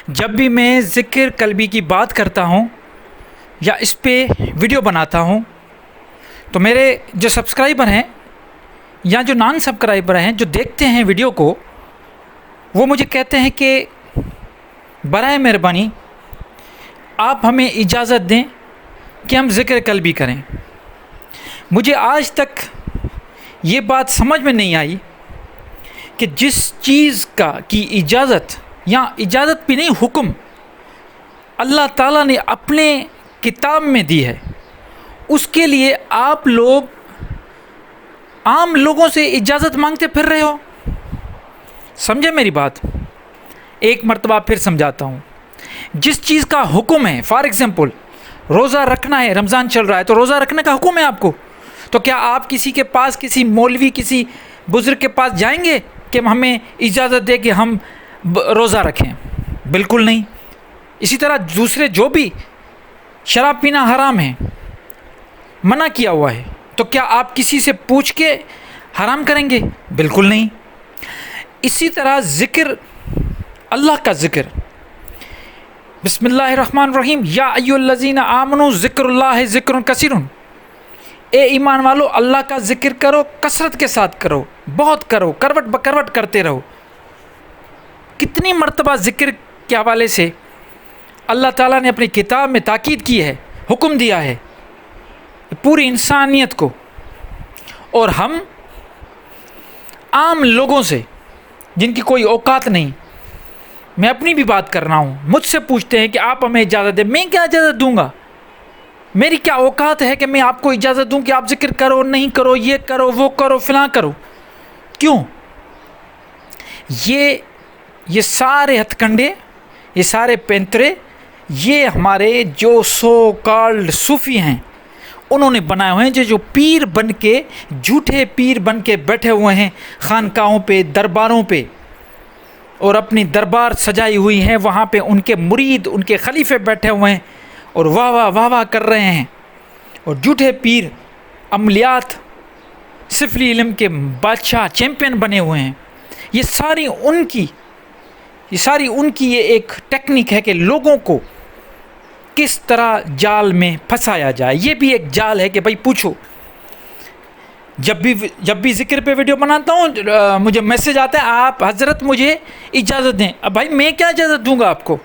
جب بھی میں ذکر قلبی کی بات کرتا ہوں یا اس پہ ویڈیو بناتا ہوں تو میرے جو سبسکرائبر ہیں یا جو نان سبسکرائبر ہیں جو دیکھتے ہیں ویڈیو کو، وہ مجھے کہتے ہیں کہ برائے مہربانی آپ ہمیں اجازت دیں کہ ہم ذکر قلبی کریں۔ مجھے آج تک یہ بات سمجھ میں نہیں آئی کہ جس چیز کی اجازت یا اجازت بھی نہیں، حکم اللہ تعالیٰ نے اپنے کتاب میں دی ہے، اس کے لیے آپ لوگ عام لوگوں سے اجازت مانگتے پھر رہے ہو۔ سمجھے میری بات؟ ایک مرتبہ پھر سمجھاتا ہوں۔ جس چیز کا حکم ہے، فار ایگزامپل روزہ رکھنا ہے، رمضان چل رہا ہے تو روزہ رکھنے کا حکم ہے آپ کو، تو کیا آپ کسی کے پاس، کسی مولوی، کسی بزرگ کے پاس جائیں گے کہ ہمیں اجازت دے کہ ہم روزہ رکھیں؟ بالکل نہیں۔ اسی طرح دوسرے جو بھی شراب پینا حرام ہے، منع کیا ہوا ہے، تو کیا آپ کسی سے پوچھ کے حرام کریں گے؟ بالکل نہیں۔ اسی طرح ذکر، اللہ کا ذکر، بسم اللہ الرحمن الرحیم، یا ایھا الذین آمنوا ذکر اللہ ذکر کثیر، اے ایمان والو اللہ کا ذکر کرو، کثرت کے ساتھ کرو، بہت کرو، کروٹ بکروٹ کرتے رہو۔ کتنی مرتبہ ذکر کے حوالے سے اللہ تعالیٰ نے اپنی کتاب میں تاکید کی ہے، حکم دیا ہے پوری انسانیت کو، اور ہم عام لوگوں سے جن کی کوئی اوقات نہیں، میں اپنی بھی بات کر رہا ہوں، مجھ سے پوچھتے ہیں کہ آپ ہمیں اجازت دیں۔ میں کیا اجازت دوں گا؟ میری کیا اوقات ہے کہ میں آپ کو اجازت دوں کہ آپ ذکر کرو، نہیں کرو، یہ کرو، وہ کرو، فلاں کرو؟ کیوں؟ یہ سارے ہتھ کنڈے، یہ سارے پینترے، یہ ہمارے جو سو کالڈ صوفی ہیں انہوں نے بنائے ہوئے ہیں، جو پیر بن کے، جھوٹے پیر بن کے بیٹھے ہوئے ہیں خانقاہوں پہ، درباروں پہ، اور اپنی دربار سجائی ہوئی ہیں، وہاں پہ ان کے مرید، ان کے خلیفے بیٹھے ہوئے ہیں اور واہ واہ واہ واہ کر رہے ہیں، اور جھوٹے پیر عملیات سفلی علم کے بادشاہ، چیمپئن بنے ہوئے ہیں۔ یہ ساری ان کی یہ ایک ٹیکنیک ہے کہ لوگوں کو کس طرح جال میں پھنسایا جائے۔ یہ بھی ایک جال ہے کہ بھائی پوچھو۔ جب بھی ذکر پہ ویڈیو بناتا ہوں مجھے میسج آتا ہے، آپ حضرت مجھے اجازت دیں۔ اب بھائی میں کیا اجازت دوں گا آپ کو؟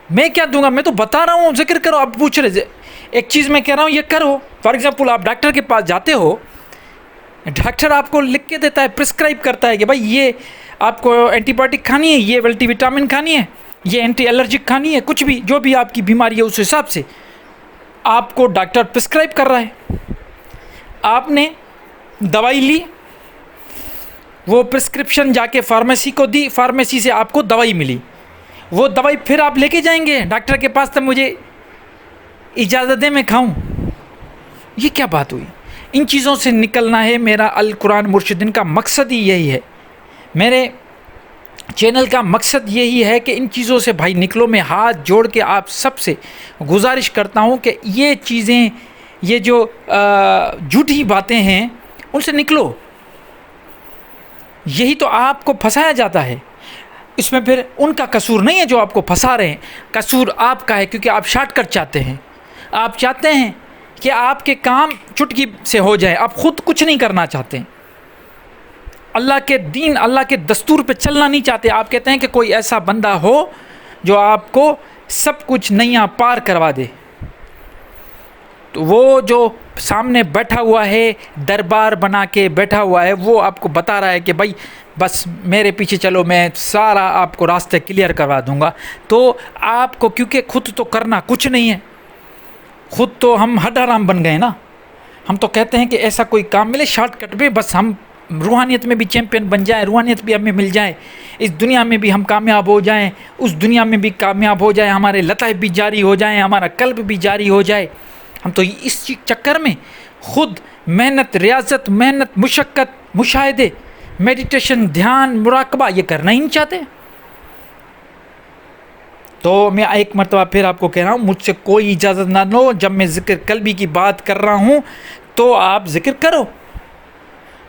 میں کیا دوں گا؟ میں تو بتا رہا ہوں ذکر کرو، آپ پوچھ رہے۔ ایک چیز میں کہہ رہا ہوں یہ کرو۔ فار ایگزامپل آپ ڈاکٹر کے پاس جاتے ہو، ڈاکٹر آپ کو لکھ کے دیتا ہے، پرسکرائب کرتا ہے کہ بھائی یہ آپ کو اینٹی بایوٹک کھانی ہے، یہ ملٹی وٹامن کھانی ہے، یہ اینٹی الرجک کھانی ہے، کچھ بھی جو بھی آپ کی بیماری ہے اس حساب سے آپ کو ڈاکٹر پرسکرائب کر رہا ہے۔ آپ نے دوائی لی، وہ پرسکرپشن جا کے فارمیسی کو دی، فارمیسی سے آپ کو دوائی ملی، وہ دوائی پھر آپ لے کے جائیں گے ڈاکٹر کے پاس، تب مجھے اجازت دے میں کھاؤں۔ یہ کیا بات ہوئی؟ ان چیزوں سے نکلنا ہے۔ میرا القرآن مرشدین کا مقصد ہی یہی ہے، میرے چینل کا مقصد یہی ہے کہ ان چیزوں سے بھائی نکلو۔ میں ہاتھ جوڑ کے آپ سب سے گزارش کرتا ہوں کہ یہ چیزیں، یہ جو جھوٹی باتیں ہیں ان سے نکلو۔ یہی تو آپ کو پھنسایا جاتا ہے، اس میں پھر ان کا قصور نہیں ہے جو آپ کو پھنسا رہے ہیں، قصور آپ کا ہے، کیونکہ آپ شارٹ کٹ چاہتے ہیں۔ آپ چاہتے ہیں کہ آپ کے کام چٹکی سے ہو جائے، آپ خود کچھ نہیں کرنا چاہتے، اللہ کے دین، اللہ کے دستور پہ چلنا نہیں چاہتے۔ آپ کہتے ہیں کہ کوئی ایسا بندہ ہو جو آپ کو سب کچھ نیا پار کروا دے، تو وہ جو سامنے بیٹھا ہوا ہے، دربار بنا کے بیٹھا ہوا ہے، وہ آپ کو بتا رہا ہے کہ بھائی بس میرے پیچھے چلو، میں سارا آپ کو راستے کلیئر کروا دوں گا۔ تو آپ کو، کیونکہ خود تو کرنا کچھ نہیں ہے، خود تو ہم ہڈ حرام بن گئے نا۔ ہم تو کہتے ہیں کہ ایسا کوئی کام ملے شارٹ کٹ میں، بس ہم روحانیت میں بھی چیمپئن بن جائیں، روحانیت بھی ہمیں مل جائے، اس دنیا میں بھی ہم کامیاب ہو جائیں، اس دنیا میں بھی کامیاب ہو جائیں، ہمارے لطائف بھی جاری ہو جائیں، ہمارا قلب بھی جاری ہو جائے۔ ہم تو اس چکر میں خود محنت، ریاضت، محنت، مشقت، مشاہدے، میڈیٹیشن، دھیان، مراقبہ یہ کرنا ہی نہیں چاہتے۔ تو میں ایک مرتبہ پھر آپ کو کہہ رہا ہوں، مجھ سے کوئی اجازت نہ لو۔ جب میں ذکر قلبی کی بات کر رہا ہوں تو آپ ذکر کرو،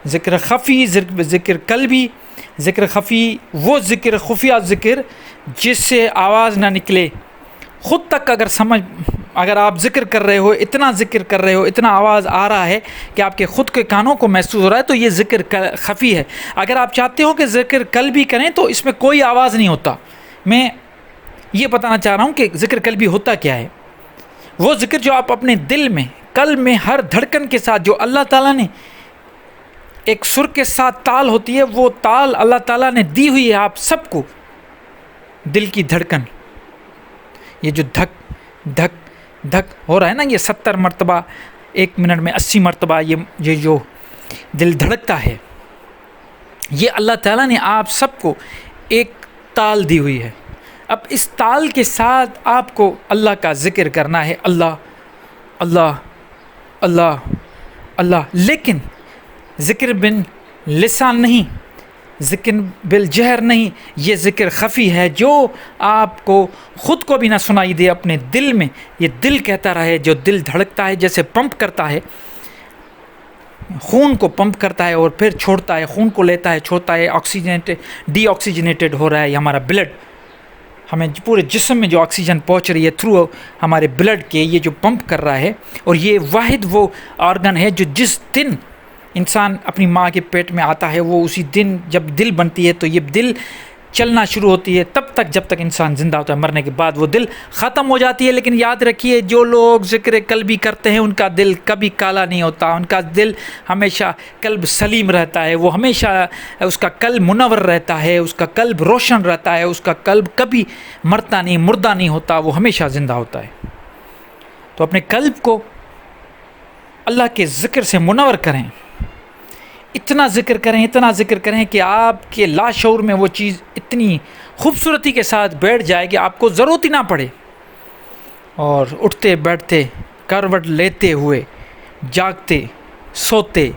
ذکر خفی، ذکر قلبی، ذکر خفی وہ ذکر، خفیہ ذکر جس سے آواز نہ نکلے، خود تک اگر آپ ذکر کر رہے ہو، اتنا ذکر کر رہے ہو، اتنا آواز آ رہا ہے کہ آپ کے خود کے کانوں کو محسوس ہو رہا ہے، تو یہ ذکر خفی ہے۔ اگر آپ چاہتے ہو کہ ذکر قلبی کریں تو اس میں کوئی آواز نہیں ہوتا۔ میں یہ بتانا چاہ رہا ہوں کہ ذکر قلبی ہوتا کیا ہے۔ وہ ذکر جو آپ اپنے دل میں، قلب میں، ہر دھڑکن کے ساتھ، جو اللہ تعالیٰ نے ایک سر کے ساتھ تال ہوتی ہے، وہ تال اللہ تعالیٰ نے دی ہوئی ہے آپ سب کو۔ دل کی دھڑکن، یہ جو دھک دھک دھک ہو رہا ہے نا، یہ 70 مرتبہ ایک منٹ میں، 80 مرتبہ یہ جو دل دھڑکتا ہے، یہ اللہ تعالیٰ نے آپ سب کو ایک تال دی ہوئی ہے۔ اب اس تال کے ساتھ آپ کو اللہ کا ذکر کرنا ہے، اللہ اللہ اللہ اللہ، لیکن ذکر بن لسان نہیں، ذکر بالجہر نہیں، یہ ذکر خفی ہے جو آپ کو خود کو بھی نہ سنائی دے، اپنے دل میں یہ دل کہتا رہے، جو دل دھڑکتا ہے، جیسے پمپ کرتا ہے، خون کو پمپ کرتا ہے اور پھر چھوڑتا ہے، خون کو لیتا ہے، چھوڑتا ہے، ڈی آکسیجنیٹڈ ہو رہا ہے ہمارا بلڈ، ہمیں پورے جسم میں جو آکسیجن پہنچ رہی ہے تھرو ہمارے بلڈ کے، یہ جو پمپ کر رہا ہے، اور یہ واحد وہ آرگن ہے جو جس دن انسان اپنی ماں کے پیٹ میں آتا ہے، وہ اسی دن جب دل بنتی ہے تو یہ دل چلنا شروع ہوتی ہے، تب تک جب تک انسان زندہ ہوتا ہے، مرنے کے بعد وہ دل ختم ہو جاتی ہے۔ لیکن یاد رکھیے، جو لوگ ذکر قلبی کرتے ہیں ان کا دل کبھی کالا نہیں ہوتا، ان کا دل ہمیشہ قلب سلیم رہتا ہے، وہ ہمیشہ اس کا قلب منور رہتا ہے، اس کا قلب روشن رہتا ہے، اس کا قلب کبھی مرتا نہیں، مردہ نہیں ہوتا، وہ ہمیشہ زندہ ہوتا ہے۔ تو اپنے قلب کو اللہ کے ذکر سے منور کریں، اتنا ذکر کریں، اتنا ذکر کریں کہ آپ کے لاشعور میں وہ چیز اتنی خوبصورتی کے ساتھ بیٹھ جائے کہ آپ کو ضرورت ہی نہ پڑے، اور اٹھتے بیٹھتے، کروٹ لیتے ہوئے، جاگتے، سوتے،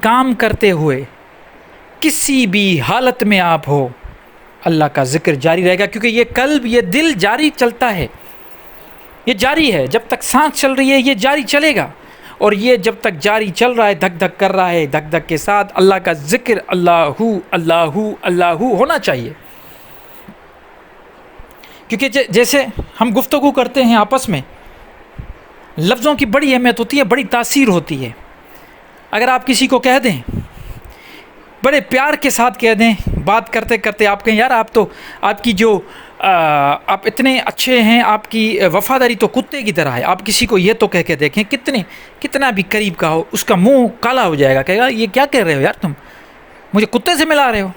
کام کرتے ہوئے، کسی بھی حالت میں آپ ہو، اللہ کا ذکر جاری رہے گا، کیونکہ یہ قلب، یہ دل جاری چلتا ہے، یہ جاری ہے، جب تک سانس چل رہی ہے یہ جاری چلے گا، اور یہ جب تک جاری چل رہا ہے، دھک دھک کر رہا ہے، دھک دھک کے ساتھ اللہ کا ذکر، اللہ اللہ اللہ ہونا چاہیے۔ کیونکہ جیسے ہم گفتگو کرتے ہیں آپس میں، لفظوں کی بڑی اہمیت ہوتی ہے، بڑی تاثیر ہوتی ہے۔ اگر آپ کسی کو کہہ دیں، بڑے پیار کے ساتھ کہہ دیں، بات کرتے کرتے آپ کہیں، یار آپ کی جو آپ اتنے اچھے ہیں، آپ کی وفاداری تو کتے کی طرح ہے، آپ کسی کو یہ تو کہہ کے دیکھیں، کتنا بھی قریب کا ہو، اس کا منہ کالا ہو جائے گا، کہے گا یہ کیا کہہ رہے ہو یار، تم مجھے کتے سے ملا رہے ہو۔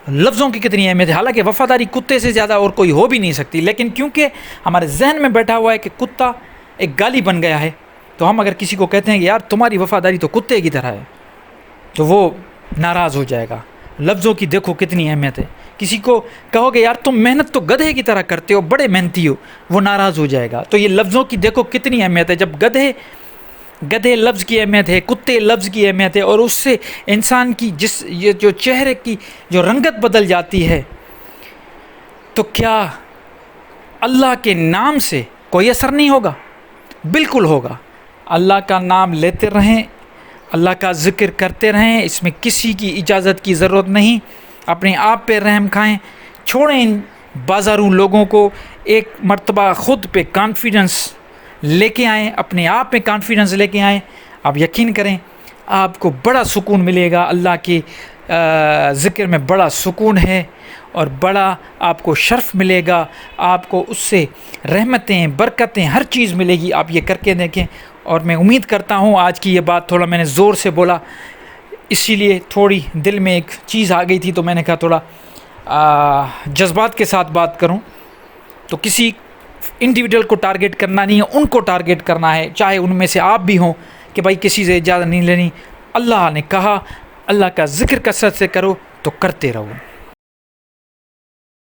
لفظوں کی کتنی اہمیت ہے، حالانکہ وفاداری کتے سے زیادہ اور کوئی ہو بھی نہیں سکتی، لیکن کیونکہ ہمارے ذہن میں بیٹھا ہوا ہے کہ کتا ایک گالی بن گیا ہے، تو ہم اگر کسی کو کہتے ہیں کہ یار تمہاری وفاداری تو کتے کی طرح ہے، تو وہ ناراض ہو جائے گا۔ لفظوں کی دیکھو کتنی اہمیت ہے۔ کسی کو کہو گے یار تم محنت تو گدھے کی طرح کرتے ہو، بڑے محنتی ہو، وہ ناراض ہو جائے گا۔ تو یہ لفظوں کی دیکھو کتنی اہمیت ہے۔ جب گدھے لفظ کی اہمیت ہے، کتے لفظ کی اہمیت ہے، اور اس سے انسان کی یہ جو چہرے کی جو رنگت بدل جاتی ہے، تو کیا اللہ کے نام سے کوئی اثر نہیں ہوگا؟ بالکل ہوگا۔ اللہ کا نام لیتے رہیں، اللہ کا ذکر کرتے رہیں، اس میں کسی کی اجازت کی ضرورت نہیں۔ اپنے آپ پہ رحم کھائیں، چھوڑیں ان بازاروں لوگوں کو، ایک مرتبہ خود پہ کانفیڈنس لے کے آئیں، اپنے آپ میں کانفیڈنس لے کے آئیں۔ آپ یقین کریں آپ کو بڑا سکون ملے گا، اللہ کے ذکر میں بڑا سکون ہے، اور بڑا آپ کو شرف ملے گا، آپ کو اس سے رحمتیں، برکتیں، ہر چیز ملے گی۔ آپ یہ کر کے دیکھیں، اور میں امید کرتا ہوں آج کی یہ بات تھوڑا میں نے زور سے بولا، اسی لیے تھوڑی دل میں ایک چیز آ گئی تھی، تو میں نے کہا تھوڑا جذبات کے ساتھ بات کروں۔ تو کسی انڈیویجول کو ٹارگٹ کرنا نہیں ہے، ان کو ٹارگٹ کرنا ہے، چاہے ان میں سے آپ بھی ہوں، کہ بھائی کسی سے اجازت نہیں لینی۔ اللہ نے کہا اللہ کا ذکر کثرت سے کرو، تو کرتے رہو۔